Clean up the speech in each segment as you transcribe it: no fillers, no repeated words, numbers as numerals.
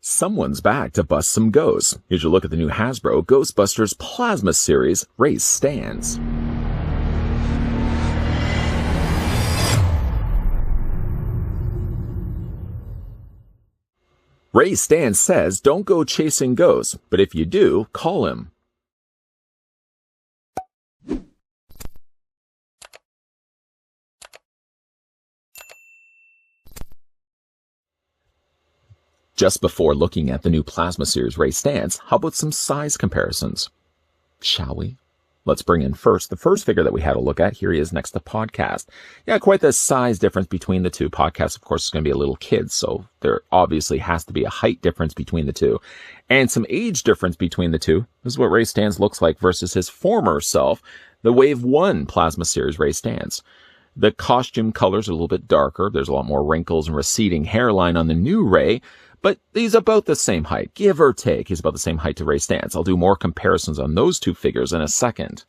Someone's back to bust some ghosts. Here's your look at the new Hasbro Ghostbusters Plasma Series race Stantz. Ray Stantz says don't go chasing ghosts, but if you do, call him. Just before looking at the new Plasma Series Ray Stantz, how about some size comparisons? Shall we? Let's bring in first the first figure that we had a look at. Here he is next to Podcast. Yeah, quite the size difference between the two. Podcast, of course, is going to be a little kid, so there obviously has to be a height difference between the two. And some age difference between the two. This is what Ray Stantz looks like versus his former self, the Wave 1 Plasma Series Ray Stantz. The costume colors are a little bit darker. There's a lot more wrinkles and receding hairline on the new Ray. But he's about the same height, give or take. He's about the same height to Ray Stantz. I'll do more comparisons on those two figures in a second.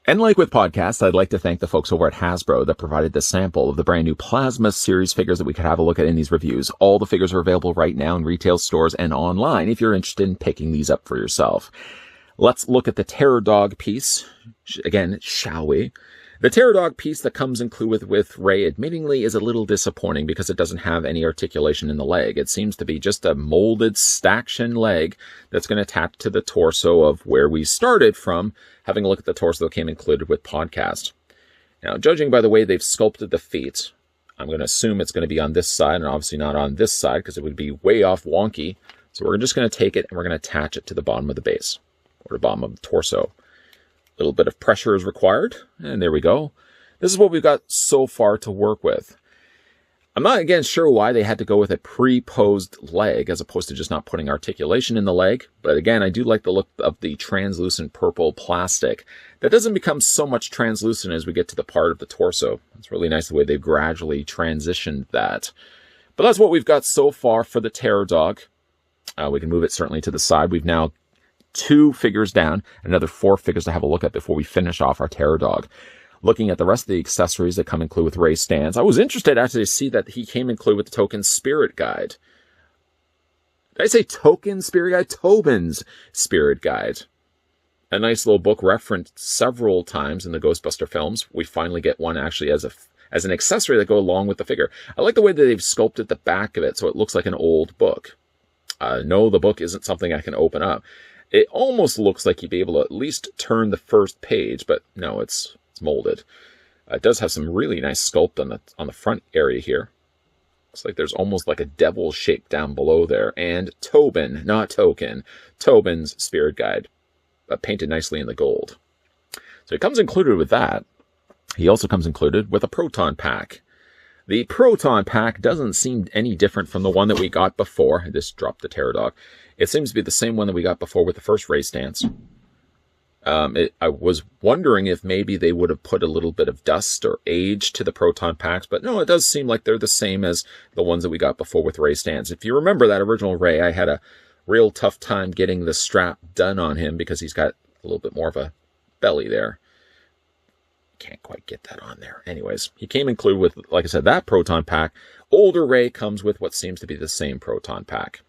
And like with podcasts, I'd like to thank the folks over at Hasbro that provided the sample of the brand new Plasma Series figures that we could have a look at in these reviews. All the figures are available right now in retail stores and online if you're interested in picking these up for yourself. Let's look at the Terror Dog piece. Again, shall we? The Terror Dog piece that comes included with Ray, admittingly, is a little disappointing because it doesn't have any articulation in the leg. It seems to be just a molded staction leg that's going to attach to the torso of where we started from, having a look at the torso that came included with Podcast. Now, judging by the way they've sculpted the feet, I'm going to assume it's going to be on this side and obviously not on this side because it would be way off wonky. So we're just going to take it and we're going to attach it to the bottom of the base or the bottom of the torso. A little bit of pressure is required, and there we go. This is what we've got so far to work with. I'm not, again, sure why they had to go with a pre-posed leg as opposed to just not putting articulation in the leg, but again, I do like the look of the translucent purple plastic. That doesn't become so much translucent as we get to the part of the torso. It's really nice the way they've gradually transitioned that. But that's what we've got so far for the Terror Dog. We can move it certainly to the side. We've now 2 figures down, another 4 figures to have a look at before we finish off our Terror Dog. Looking at the rest of the accessories that come included with Ray Stantz, I was interested actually to see that he came included with the Token Spirit Guide. Did I say Token Spirit Guide? Tobin's Spirit Guide. A nice little book referenced several times in the Ghostbuster films. We finally get one actually as an accessory that go along with the figure. I like the way that they've sculpted the back of it so it looks like an old book. No, the book isn't something I can open up. It almost looks like you'd be able to at least turn the first page, but no, it's molded. It does have some really nice sculpt on the front area here. Looks like there's almost like a devil shape down below there. And Tobin, not Token, Tobin's Spirit Guide, painted nicely in the gold. So it comes included with that. He also comes included with a Proton Pack. The Proton Pack doesn't seem any different from the one that we got before. I just dropped the Terror Dog. It seems to be the same one that we got before with the first Ray Stantz. I was wondering if maybe they would have put a little bit of dust or age to the Proton Packs, but no, it does seem like they're the same as the ones that we got before with Ray Stantz. If you remember that original Ray, I had a real tough time getting the strap done on him because he's got a little bit more of a belly there. Can't quite get that on there. Anyways, he came included with, like I said, that Proton Pack. Older Ray comes with what seems to be the same Proton Pack.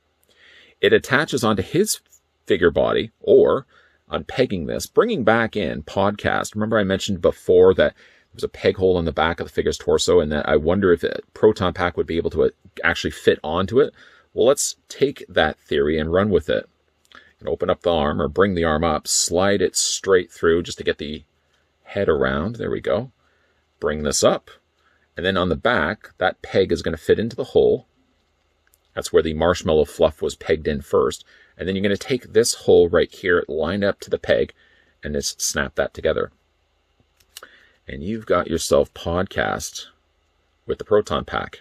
It attaches onto his figure body, or on pegging this, bringing back in Podcast. Remember I mentioned before that there was a peg hole in the back of the figure's torso and that I wonder if a Proton Pack would be able to actually fit onto it. Well, let's take that theory and run with it. And open up the arm, or bring the arm up, slide it straight through just to get the head around. There we go. Bring this up. And then on the back, that peg is going to fit into the hole. That's where the marshmallow fluff was pegged in first. And then you're going to take this hole right here, line up to the peg, and just snap that together. And you've got yourself Podcast with the Proton Pack.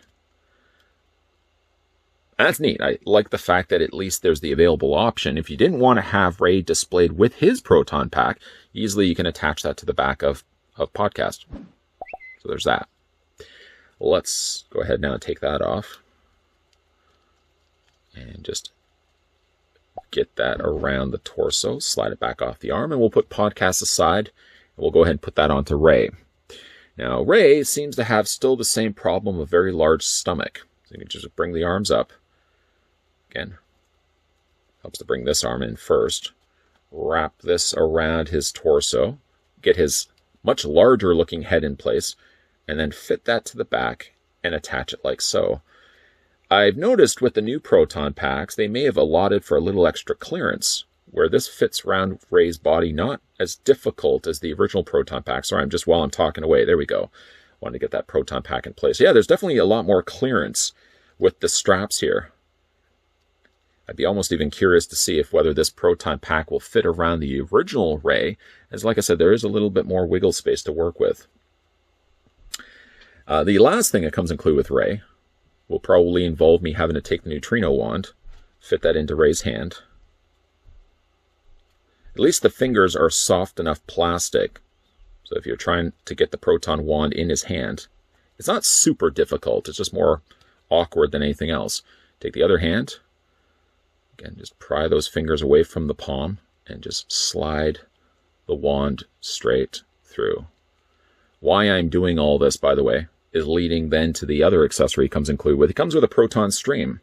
That's neat. I like the fact that at least there's the available option. If you didn't want to have Ray displayed with his Proton Pack, easily you can attach that to the back of Podcast. So there's that. Well, let's go ahead now and take that off. And just get that around the torso, slide it back off the arm, and we'll put Podcast aside. And we'll go ahead and put that onto Ray. Now, Ray seems to have still the same problem of very large stomach. So you can just bring the arms up. Again, helps to bring this arm in first. Wrap this around his torso. Get his much larger looking head in place. And then fit that to the back and attach it like so. I've noticed with the new Proton Packs, they may have allotted for a little extra clearance, where this fits around Ray's body, not as difficult as the original Proton Pack. Sorry, just while I'm talking away, there we go. Wanted to get that Proton Pack in place. Yeah, there's definitely a lot more clearance with the straps here. I'd be almost even curious to see if whether this Proton Pack will fit around the original Ray, as like I said, there is a little bit more wiggle space to work with. The last thing that comes included with Ray will probably involve me having to take the Neutrino Wand, fit that into Ray's hand. At least the fingers are soft enough plastic, so if you're trying to get the Proton Wand in his hand, it's not super difficult, it's just more awkward than anything else. Take the other hand, again, just pry those fingers away from the palm, and just slide the wand straight through. Why I'm doing all this, by the way, is leading then to the other accessory it comes included with. It comes with a Proton Stream.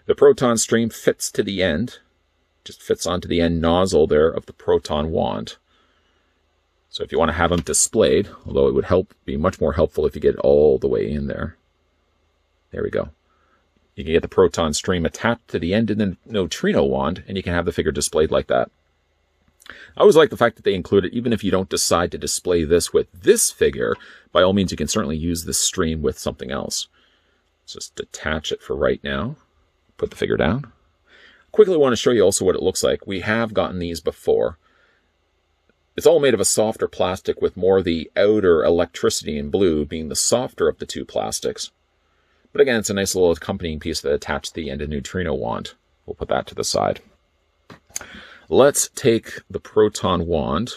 The Proton Stream fits to the end, just fits onto the end nozzle there of the Proton Wand. So if you want to have them displayed, although it would be much more helpful if you get it all the way in there. There we go. You can get the Proton Stream attached to the end of the Neutrino Wand, and you can have the figure displayed like that. I always like the fact that they include it, even if you don't decide to display this with this figure, by all means you can certainly use this stream with something else. Let's just detach it for right now. Put the figure down. Quickly want to show you also what it looks like. We have gotten these before. It's all made of a softer plastic with more of the outer electricity in blue being the softer of the two plastics. But again, it's a nice little accompanying piece that attached to the end of Neutrino Wand. We'll put that to the side. Let's take the Proton Wand,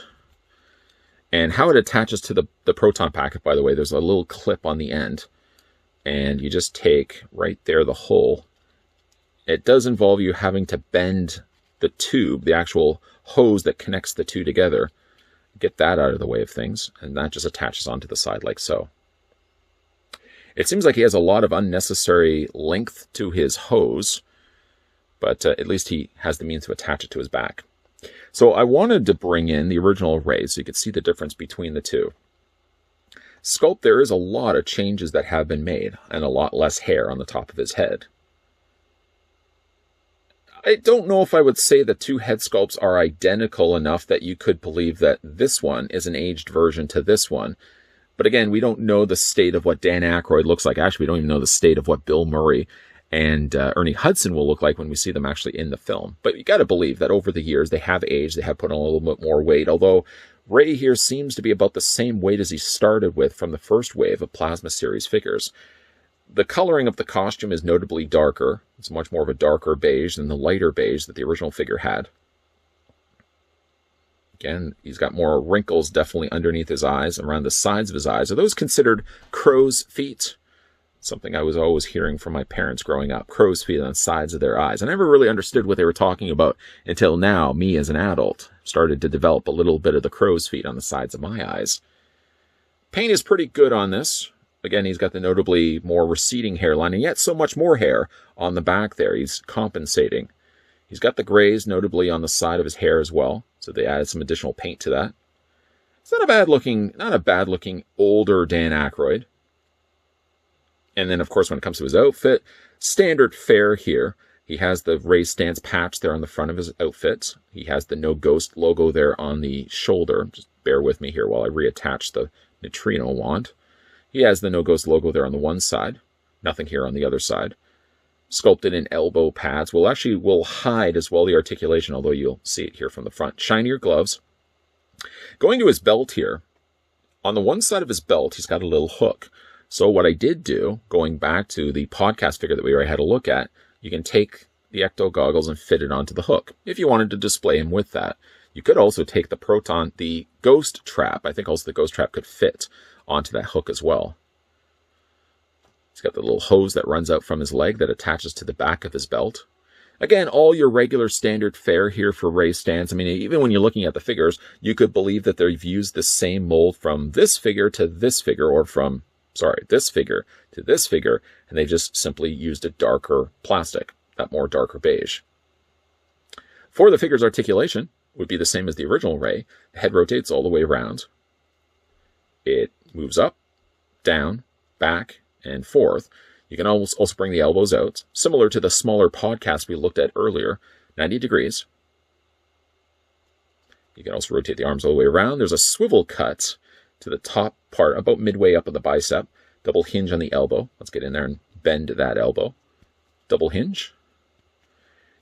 and how it attaches to the Proton Pack, by the way, there's a little clip on the end, and you just take right there the hole. It does involve you having to bend the tube, the actual hose that connects the two together. Get that out of the way of things, and that just attaches onto the side like so. It seems like he has a lot of unnecessary length to his hose, but at least he has the means to attach it to his back. So I wanted to bring in the original Ray so you could see the difference between the two. Sculpt, there is a lot of changes that have been made, and a lot less hair on the top of his head. I don't know if I would say the two head sculpts are identical enough that you could believe that this one is an aged version to this one. But again, we don't know the state of what Dan Aykroyd looks like. Actually, we don't even know the state of what Bill Murray and Ernie Hudson will look like when we see them actually in the film. But you got to believe that over the years, they have aged, they have put on a little bit more weight, although Ray here seems to be about the same weight as he started with from the first wave of Plasma Series figures. The coloring of the costume is notably darker. It's much more of a darker beige than the lighter beige that the original figure had. Again, he's got more wrinkles definitely underneath his eyes, around the sides of his eyes. Are those considered crow's feet? Something I was always hearing from my parents growing up. Crow's feet on the sides of their eyes. I never really understood what they were talking about until now, me as an adult, started to develop a little bit of the crow's feet on the sides of my eyes. Paint is pretty good on this. Again, he's got the notably more receding hairline, and yet so much more hair on the back there. He's compensating. He's got the grays notably on the side of his hair as well, so they added some additional paint to that. It's not a bad looking older Dan Aykroyd. And then, of course, when it comes to his outfit, standard fare here. He has the Ray Stantz patch there on the front of his outfit. He has the No Ghost logo there on the shoulder. Just bear with me here while I reattach the Neutrino Wand. He has the No Ghost logo there on the one side. Nothing here on the other side. Sculpted in elbow pads. Will hide as well the articulation, although you'll see it here from the front. Shinier gloves. Going to his belt here. On the one side of his belt, he's got a little hook. So what I did do, going back to the podcast figure that we already had a look at, you can take the ecto goggles and fit it onto the hook, if you wanted to display him with that. You could also take the Ghost Trap. I think also the Ghost Trap could fit onto that hook as well. He's got the little hose that runs out from his leg that attaches to the back of his belt. Again, all your regular standard fare here for Ray Stantz. I mean, even when you're looking at the figures, you could believe that they've used the same mold from this figure to this figure, or from this figure to this figure, and they just simply used a darker plastic, that more darker beige. For the figure's articulation, it would be the same as the original Ray. The head rotates all the way around. It moves up, down, back, and forth. You can also bring the elbows out, similar to the smaller podcast we looked at earlier, 90 degrees. You can also rotate the arms all the way around. There's a swivel cut to the top part, about midway up of the bicep. Double hinge on the elbow. Let's get in there and bend that elbow. Double hinge.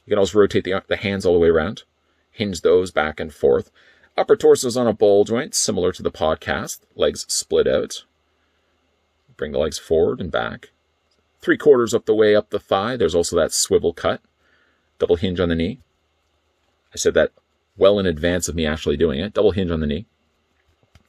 You can also rotate the hands all the way around. Hinge those back and forth. Upper torso's on a ball joint, similar to the podcast. Legs split out. Bring the legs forward and back. 3/4 up the way up the thigh. There's also that swivel cut. Double hinge on the knee. I said that well in advance of me actually doing it. Double hinge on the knee.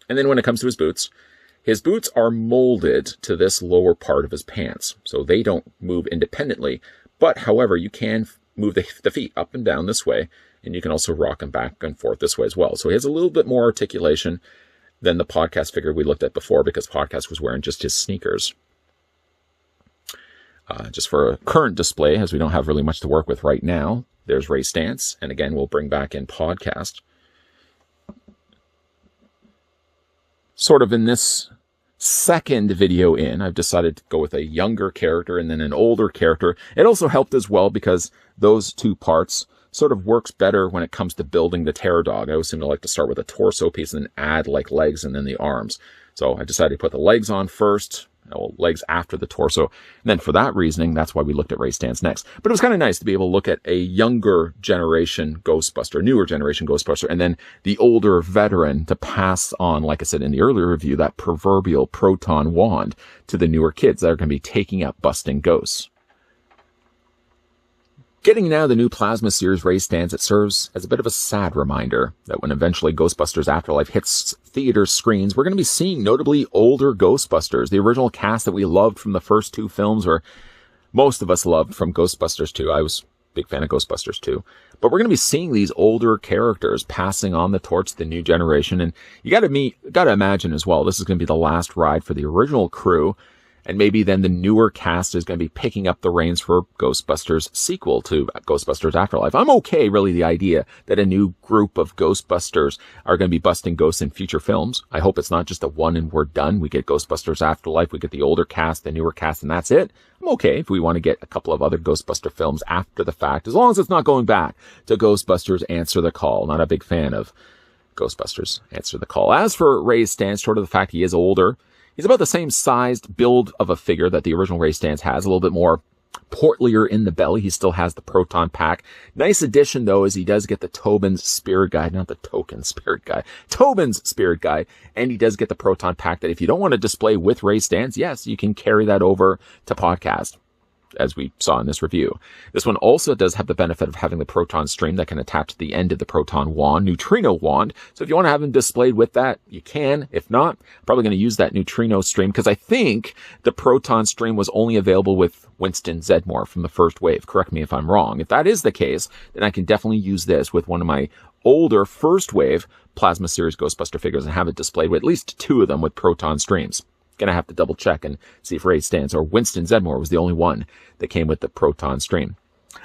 And then when it comes to his boots are molded to this lower part of his pants. So they don't move independently. But, however, you can move the feet up and down this way. And you can also rock them back and forth this way as well. So he has a little bit more articulation than the podcast figure we looked at before, because podcast was wearing just his sneakers. Just for a current display, as we don't have really much to work with right now, there's Ray Stantz. And again, we'll bring back in podcast. Sort of in this second video I've decided to go with a younger character and then an older character. It also helped as well because those two parts sort of works better when it comes to building the Terror Dog. I always seem to like to start with a torso piece and then add like legs and then the arms. So I decided to put the legs on first, legs after the torso. And then for that reasoning, that's why we looked at Ray Stantz next. But it was kind of nice to be able to look at a younger generation Ghostbuster, newer generation Ghostbuster, and then the older veteran to pass on, like I said in the earlier review, that proverbial Proton Wand to the newer kids that are going to be taking up busting ghosts. Getting now the new Plasma Series Ray Stantz, it serves as a bit of a sad reminder that when eventually Ghostbusters Afterlife hits theater screens, we're going to be seeing notably older Ghostbusters. The original cast that we loved from the first two films, or most of us loved from Ghostbusters 2. I was a big fan of Ghostbusters 2. But we're going to be seeing these older characters passing on the torch to the new generation. And you got to imagine as well, this is going to be the last ride for the original crew. And maybe then the newer cast is going to be picking up the reins for Ghostbusters sequel to Ghostbusters Afterlife. I'm okay, really, the idea that a new group of Ghostbusters are going to be busting ghosts in future films. I hope it's not just a one and we're done. We get Ghostbusters Afterlife, we get the older cast, the newer cast, and that's it. I'm okay if we want to get a couple of other Ghostbuster films after the fact, as long as it's not going back to Ghostbusters Answer the Call. Not a big fan of Ghostbusters Answer the Call. As for Ray Stantz, short of the fact he is older, he's about the same sized build of a figure that the original Ray Stantz has, a little bit more portlier in the belly. He still has the Proton Pack. Nice addition, though, is he does get the Tobin's Spirit Guide, not the Token Spirit Guide, Tobin's Spirit Guide, and he does get the Proton Pack that if you don't want to display with Ray Stantz, yes, you can carry that over to podcast, as we saw in this review. This one also does have the benefit of having the proton stream that can attach to the end of the Proton Wand, Neutrino Wand. So if you want to have him displayed with that, you can. If not, I'm probably going to use that Neutrino stream because I think the proton stream was only available with Winston Zedmore from the first wave. Correct me if I'm wrong. If that is the case, then I can definitely use this with one of my older first wave Plasma Series Ghostbuster figures and have it displayed with at least two of them with proton streams. Gonna have to double check and see if Ray Stantz or Winston Zedmore was the only one that came with the proton stream.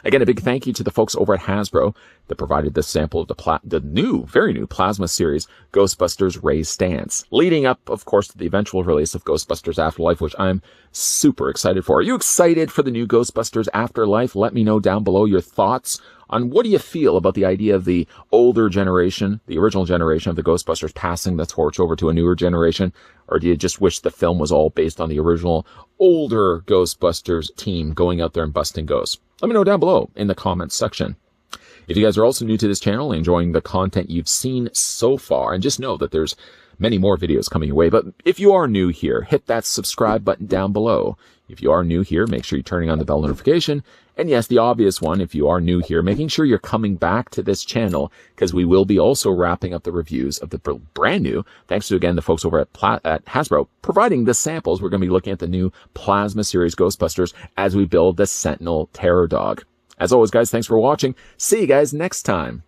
Again, a big thank you to the folks over at Hasbro that provided this sample of the new, very new Plasma Series Ghostbusters Ray Stantz, leading up, of course, to the eventual release of Ghostbusters Afterlife, which I'm super excited for. Are you excited for the new Ghostbusters Afterlife? Let me know down below your thoughts on what do you feel about the idea of the older generation, the original generation of the Ghostbusters passing the torch over to a newer generation? Or do you just wish the film was all based on the original older Ghostbusters team going out there and busting ghosts? Let me know down below in the comments section. If you guys are also new to this channel and enjoying the content you've seen so far, and just know that there's many more videos coming your way, but if you are new here, hit that subscribe button down below. If you are new here, make sure you're turning on the bell notification. And yes, the obvious one, if you are new here, making sure you're coming back to this channel because we will be also wrapping up the reviews of the brand new, thanks to, again, the folks over at Hasbro, providing the samples. We're going to be looking at the new Plasma Series Ghostbusters as we build the Sentinel Terror Dog. As always, guys, thanks for watching. See you guys next time.